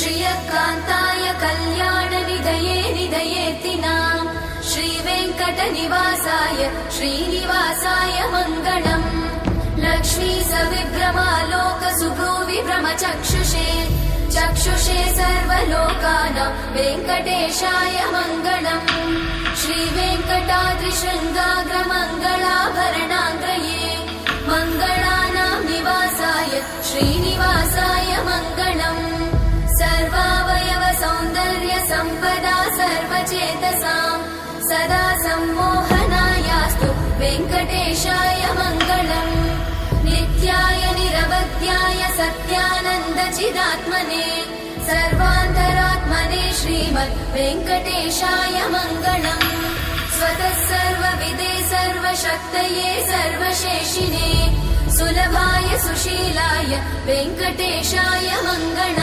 श्रियकान्ताय कल्याणनिधये निधयेतिनाम् श्रीवेङ्कटनिवासाय श्रीनिवासाय मङ्गलम्। लक्ष्मी सविभ्रमालोकसुभ्रूविभ्रमचक्षुषे चक्षुषे सर्वलोकानां वेङ्कटेशाय मङ्गलम्। श्रीवेङ्कटाद्रिशृङ्गाग्रमङ्गलाभरणाङ्ग्रये मङ्गलानां निवासाय श्रीनिवासाय मङ्गलम्। सर्वावयव सौन्दर्य सम्पदा सर्वचेतसां सदा सम्मोहनायास्तु वेङ्कटेशाय मङ्गलम्। नित्याय निरवध्याय सत्यानन्दचिदात्मने सर्वान्तरात्मने श्रीमद् वेङ्कटेशाय मङ्गलम्। स्वतः सर्वविदे सर्वशक्तये सर्वशेषिने सुलभाय सुशीलाय वेङ्कटेशाय मङ्गलम्।